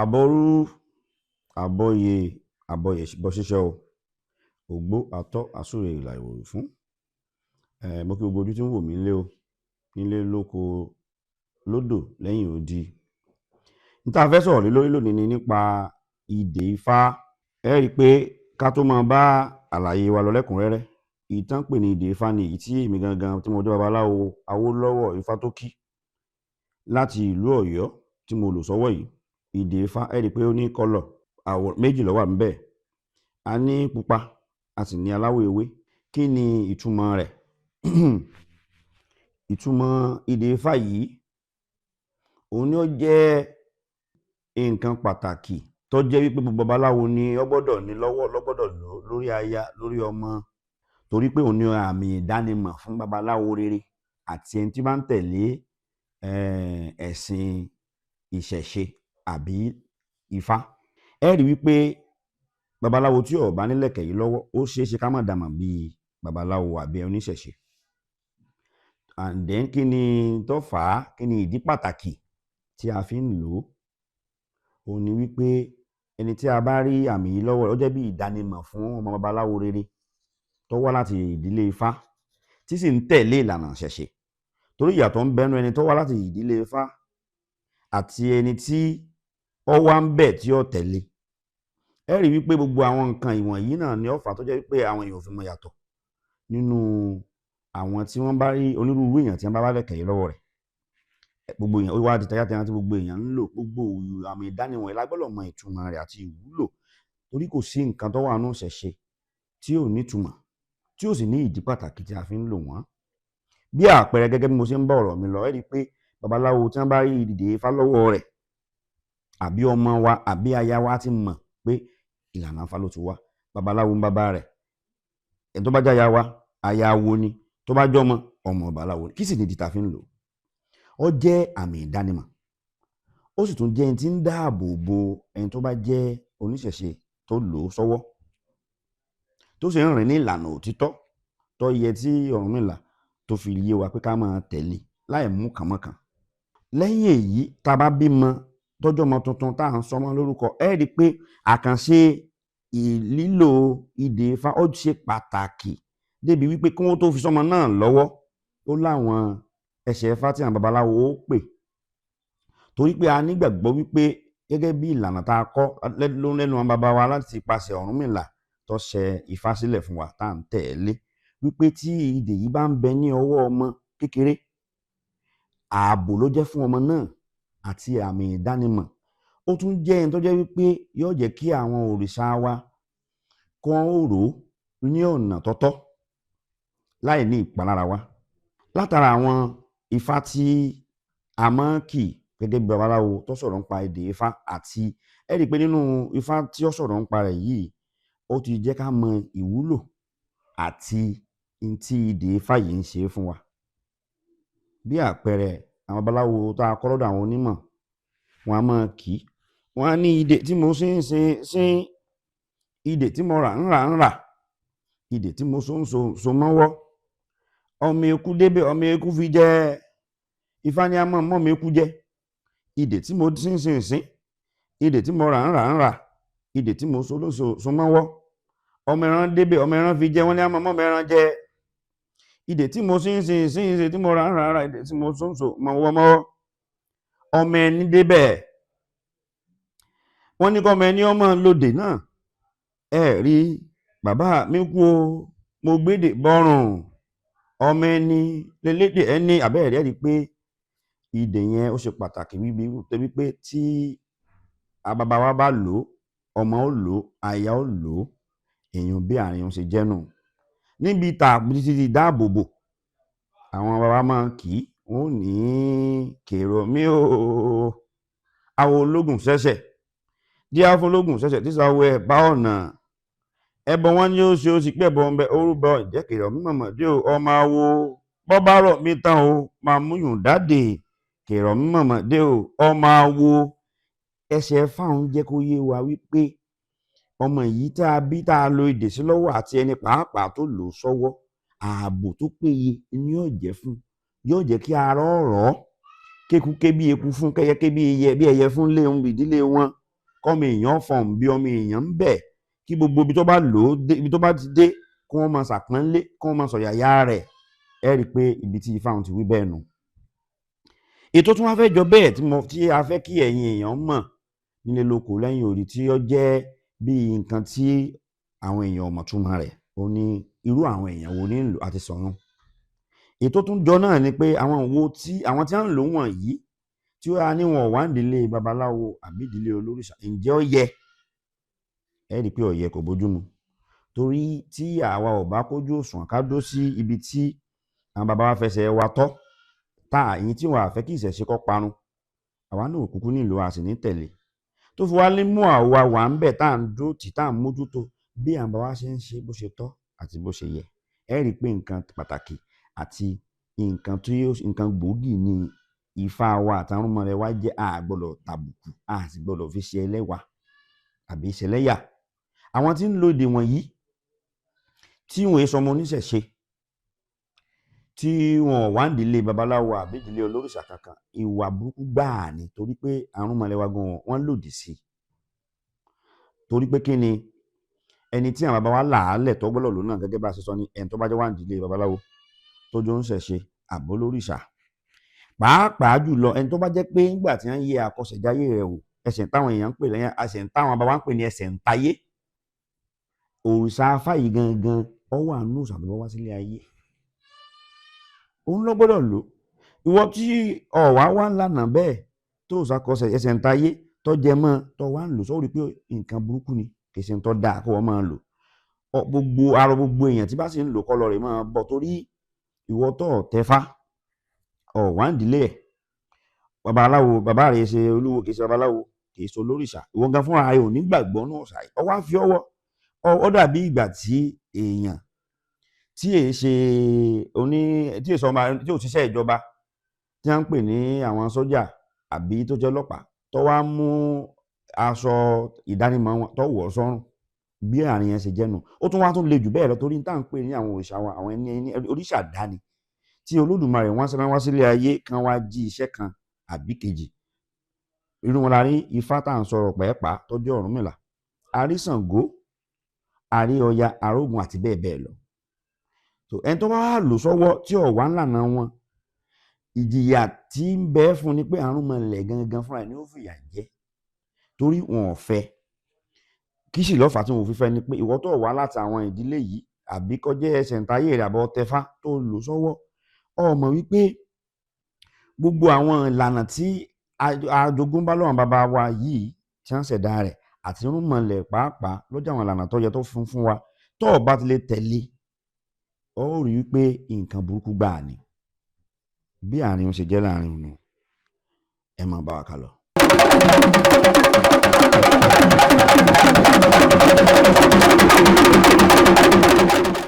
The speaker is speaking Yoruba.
àbọrú àbọyè àbọyè bọ́ ṣíṣẹ́ o ògbó atọ́ àsúre ìlà ìwòrì fún mo kí gbogbo ojú tí ń wò mí nílé o nílé lóko lódò lẹ́yìn odi. N tá a fẹ́ sọ̀rọ̀ lé lórí lónìí ni nípa ìdè Ifá. Ẹ rí i pé ká tó máa bá àlàyé wa lọ lẹ́kùnrẹ́rẹ́, ìtàn pè ní ìdè Ifá ni èyí tí èmi gangan tí mo jẹ́ babaláwo Awólọ́wọ̀ Ifátókí láti ìlú Ọ̀yọ́ tí mo lò sọ́wọ́ yìí. Ìdè Ifá ẹ rí i pé ó ní kọ́lọ̀ àwọ̀ méjì ló wà níbẹ̀, a ní pupa a sì ní aláwọ̀ ewé. Kí ni ìtumọ̀ rẹ̀? Ìtumọ̀ ìdè Ifá yìí òun ni ó jẹ́ nǹkan pàtàkì tó jẹ́ wípé gbogbo babaláwo ni ó gbọ́dọ̀ ní lọ́wọ́, ló gbọ́dọ̀ lò lórí aya lórí ọmọ, torí pé òun ni àmì ìdánimọ̀ fún babaláwo rere àti ẹni tí bá ń tẹ̀lé ẹ̀sìn ìṣẹ̀ṣe àbí Ifá. Ẹ rí wípé babaláwo tí ó bá nílẹ̀kẹ̀ yìí lọ́wọ́ ó ṣeé ṣe ká má dàmọ̀ bíi babaláwo àbí oníṣẹ̀ṣe. And then kí ni tó fà á, kí ni ìdí pàtàkì tí a fi ń lò ó? Òun ni wípé ẹni tí a bá rí àmì yìí lọ́wọ́ ó jẹ́ bí ìdánimọ̀ fún ọmọ babaláwo rere tó wá láti ìdílé Ifá tí sì ń tẹ̀lé ìlànà ìṣẹ̀ṣe. Torí ìyàtọ̀ ń bẹnu ẹni tó wá láti ìdílé Ifá àti ẹni tí ó wá ń bẹ̀ tí ó tẹ̀lé. Ẹ rí wípé gbogbo àwọn nǹkan ìwọ̀nyí náà ni ó fà á tó jẹ́ wípé àwọn èèyàn ò fi mọ yàtọ̀ nínú àwọn tí wọ́n bá rí onírúurú èèyàn tí wọ́n bá wá lẹ̀kẹ̀ yìí lọ́wọ́ rẹ̀. Gbogbo èèyàn ó wá di tayátayá tí gbogbo èèyàn ń lò, gbogbo àmì ìdánimọ̀ yìí la gbọ́dọ̀ mọ ìtumọ̀ rẹ̀ àti ìwúlò, torí kò sí nǹkan tó wà nínú ìṣẹ̀ṣe tí ò ní ìtumọ̀ tí ò sì ní ìdí pàtàkì tí a fi ń lò wọ́n. Bí àpẹẹrẹ gẹ́gẹ́ bí mo ṣe ń bá ọ̀rọ̀ mi lọ, ẹ rí i pé babaláwo tí wọ́n bá rí ìdè Ifá lọ́wọ́ rẹ̀ àbí ọmọ wa àbí aya wa ti mọ̀ pé ìlànà Ifá ló ti wá. Babaláwo ń bàbá rẹ̀, ẹni tó bá jẹ́ aya wa aya wo ni, tó bá jẹ́ ọmọ ọmọ babaláwo ni. Kí sì ni ìdí tá a fi ń lò ó? Ó jẹ́ àmì ìdánimọ̀, ó sì tún jẹ́ ẹni tí ń dáàbò bo ẹni tó bá jẹ́ oníṣẹ̀ṣe tó lò ó sọ́wọ́, tó sì ń rìn ní ìlànà òtítọ́ tó yẹ tí Ọ̀rúnmìlà tó fi yé wa pé ká máa tẹ̀lé láì mú kànmọ́kàn. Lẹ́yìn èyí, tá a bá bímọ tọ́jú ọmọ tuntun tá à ń sọmọ lórúkọ, ẹ rí i pé àkànṣe lílò ìdè Ifá ó ṣe pàtàkì débi wípé kí wọ́n tó fi sọmọ náà lọ́wọ́ ó láwọn ẹsẹ̀ Ifá tí àwọn babaláwo ó pè, torí pé a nígbàgbọ́ wípé gẹ́gẹ́ bí ìlànà tá a kọ́ lẹ́nu àwọn baba wa láti ipasẹ̀ Ọ̀rúnmìlà tó ṣẹ Ifá sílẹ̀ fún wa tá à ń tẹ̀lé, wípé tí ìdè yìí bá ń bẹ ní ọwọ́ ọmọ kékeré, ààbò ló jẹ́ fún ọmọ náà àti àmì ìdánimọ̀. Ó tún jẹ́ ẹni tó jẹ́ wípé yóò jẹ́ kí àwọn òrìṣà wa kán rò ó ní ọ̀nà tọ́tọ́ láì ní ìpalára wa. Látara àwọn Ifá tí a máa ń kì gẹ́gẹ́ bí babaláwo tó sọ̀rọ̀ nípa ìdè Ifá, àti ẹ rí i pé nínú Ifá tí ó sọ̀rọ̀ nípa rẹ̀ yìí ó ti jẹ́ ká mọ ìwúlò àti n tí ìdè Ifá yìí ń ṣe fún wa. Bí àpẹẹrẹ, àwọn babaláwo tá a kọ́ lọ́dọ̀ àwọn onímọ̀ wọn a máa kì í, wọn á ní ìdè tí mo ṣe ń ṣe ṣe, ìdè tí mo rà ń rà ń rà, ìdè tí mo so ń so mọ́wọ́, ọmọ eku débẹ̀ ọmọ eku fi jẹ, Ifá ní a mọ̀ ọmọ eku jẹ, ìdè tí mo ṣe ń ṣe ṣe, ìdè tí mo rà ń rà ń rà, ìdè tí mo so mọ́wọ́, ọmọ ẹran débẹ̀ ọmọ ẹran fi jẹ, wọ́n ní a mọ̀ ọmọ ẹran jẹ, ìdè tí mo ṣe ń ṣe ṣe ìdè tí mo rà ń rà ń rà, ìdè tí mo so mọ́wọ́ mọ́wọ́, ọmọ ẹni débẹ̀ wọ́n ní kọ́ ọmọ ẹni ọmọ lòdè náà. Ẹ rí bàbá mi kú o, mo gbédè bọ́rùn, ọmọ ẹni lélédè ẹni àbẹ́ẹ̀rẹ́ rí pé ìdè yẹn ó ṣe pàtàkì wípé pé tí bàbá wa bá lò ó, ọmọ ó lò ó, aya ó lò ó, èèyàn bí àárín ṣe jẹ́ nù. Níbi títí dáàbòbò, àwọn bàbá máa ń kì í, wọ́n ní kèrò mi o, àwọn ológun ṣẹ̀ṣẹ̀ díá fún ológun ṣẹ̀ṣẹ̀ tí sáwọ ẹ̀ bá ọ̀nà ẹbọ wọn ni ó ṣe ó sì pẹ́ bọ́ ń bẹ orúbọ ìjẹ́ kèrò mi mọ̀mọ́ dé o, ọmọ awo bọ́ bá rọ̀ mí tán o máa múyùn dáde, kèrò mi mọ̀mọ́ dé o, ọmọ awo. Ẹsẹ̀ fáwọn jẹ́ kó yé wa wípé ọmọ yìí tá a bí tá a lo ìdè sí lọ́wọ́ àti ẹni pàápàá tó lò ó sọ́wọ́, ààbò tó péye ni yóò jẹ́ fún, yóò jẹ́ kí ara ọ̀rọ̀ kéku ké bí eku fún, kẹ́yẹ ké bí ẹyẹ fún lé ohun ìdílé wọn, kọ́mọ èèyàn fọ̀n bí ọmọ èèyàn ń bẹ̀ kí gbogbo ibi tó bá lò ó dé ibi tó bá ti dé kí wọ́n máa ṣàpọ́nlé kí wọ́n máa sọ̀yàyà rẹ̀ ẹ rí i pé ibi tí Ifá ti wí bẹ́ẹ̀ nù. ètò tí wọ́n fẹ́ jọ bẹ́ẹ̀ tí a fẹ́ kí ẹ̀yin èèyàn mọ̀ nílé lóko lẹ́yìn odi tí ó jẹ́ bí nǹkan tí àwọn èèyàn mọ̀ túmọ̀ rẹ̀ ó ní irú àwọn èèyàn wo ní lò àti sọ̀run. ètò tún jọ náà ni pé àwọn tí wọ́n ń lò wọ̀nyí tí ó ní wọn wá nídìílé babaláwo àbí ìdílé olórìṣà ǹjẹ́ ó yẹ ẹ rí i pé ó yẹ kò bójúmu torí tí àwa ò bá kójú òṣùwọ̀n ká dó sí ibi tí àwọn bàbá wa fẹsẹ̀ wa tọ́ èyí tí wọn àfẹ́ kí ìṣẹ̀ṣe kó parun àwa náà kúkú nílò a sì ní tẹ̀lé tó fi wá lé mú àwa wà ń bẹ̀ tá à ń dó tì tá à ń mójútó bí àwọn bàbá wa ṣe ń ṣe bó ṣe tọ́ àti bó ṣe yẹ ẹ rí i pé nǹkan pàtàkì àti nǹkan gbòógì ni Ifá wa àtàwọn ọmọ rẹ̀ wá jẹ́ a gbọ́dọ̀ tàbùkù a sì gbọ́dọ̀ fi ṣe ẹlẹ́wà àbí ṣẹlẹ́yà àwọn tí ń lo èdè wọ̀nyí tí wọn èso ọmọ oníṣẹ̀ṣe tí wọn wá nídìílé babaláwo àbí ìdílé olórìṣà kankan ìwà burúkú gbáà ni torí pé àrùn mọ̀lẹ́wà gan wọn lòdì sí i torí pé kí ni ẹni tí àwọn bàbá wa làálẹ̀ tó gbọ́dọ̀ lò náà gẹ́gẹ́ bá a ṣe sọ ní ẹni tó bá jẹ́ wá nídìílé babaláwo tó jọ ń ṣẹ̀ṣe àbó lórìṣà pàápàá jùlọ ẹni tó bá jẹ́ pé nígbà tí wọ́n yẹ àkọsẹ̀jáyé rẹ̀ wò ẹsẹ̀ táwọn èèyàn ń pè lẹ́yìn ẹsẹ̀ táwọn bàbá wa ń pè ní ẹsẹ̀ ń tayé òrìṣà Ifá yìí gangan ọwọ́ àánú ìṣàtúbọ̀ wá sílé ayé òun ló gbọ́dọ̀ lò ìwọ tí ọ̀wá wá ńlànà bẹ́ẹ̀ tó ṣàkọsẹ̀ ẹsẹ̀ ń tayé tó jẹ mọ́ tó wá ń lò sórí pé nǹkan burúkú ni kì í ṣe tó dáa kó wọ́n máa lò gbogbo èèyàn tí bá sì ń lò kọ́ lọ rẹ̀ máa bọ̀ torí ìwọ tó tẹfá ọ̀wá ń dílé ẹ̀ babaláwo bàbá rẹ̀ ṣe olúwo kì í ṣe babaláwo kì í ṣe olórìṣà ìwọ gan fúnra rẹ̀ ò ní gbàgbọ́ náà ṣàì ọwọ́ á fi ọwọ́ ó dàbí ìgbà tí èèyàn tí èè ṣe tí èso ọmọ tí ò ṣiṣẹ́ ìjọba tí wọ́n ń pè ní àwọn sójà àbí tó jẹ́ ọlọ́pàá tó wá mú aṣọ ìdánimọ̀ wọn tó wọ̀ sọ́rùn bí àárín yẹn ṣe jẹ́nu ó tún wá tún le jù bẹ́ẹ̀ lọ torí tá à ń pè ní àwọn òrìṣà wa àwọn ẹni oríṣà dáni tí Olódùmarè wọ́n ṣe wá sílé ayé kan wá jí iṣẹ́ kan àbí kejì irú wọn la rí Ifá tá à ń sọ̀rọ̀ pẹ́ẹ́pàá tó jẹ́ Ọ̀rúnmìlà a rí Ṣàngó a rí Ọya Arógun àti bẹ́ẹ̀ bẹ́ẹ̀ lọ ẹni tó bá wà lò sọ́wọ́ tí ọ̀wá ńlànà wọn ìjìyà tí ń bẹ fún ni pé àrùn mọ̀lẹ̀ gangan fúnra ẹ̀ ni ó fìyà jẹ torí wọn ò fẹ́ kí sì lọ́fà tí wọn ò fi fẹ́ ni pé ìwọ tó wá láti àwọn ìdílé yìí àbí kó jẹ́ ẹsẹ̀ ń tayé rẹ̀ àbọ̀ tẹfá tó lò sọ́wọ́ ọmọ wípé gbogbo àwọn ìlànà tí àjogúnbá lọ́wọ́n bàbá wa yìí tí wọ́n ṣẹ̀dá rẹ̀ àti irúnmọlẹ̀ pàápàá lọ́jọ́ àwọn ìlànà tó yẹ tó fún wa tó o bá ti lè tẹ̀lé ó rí i pé nǹkan burúkú gbáà ni bí àárín wọn ṣe jẹ́ láàrin òun ẹ máa bá wa kà lọ.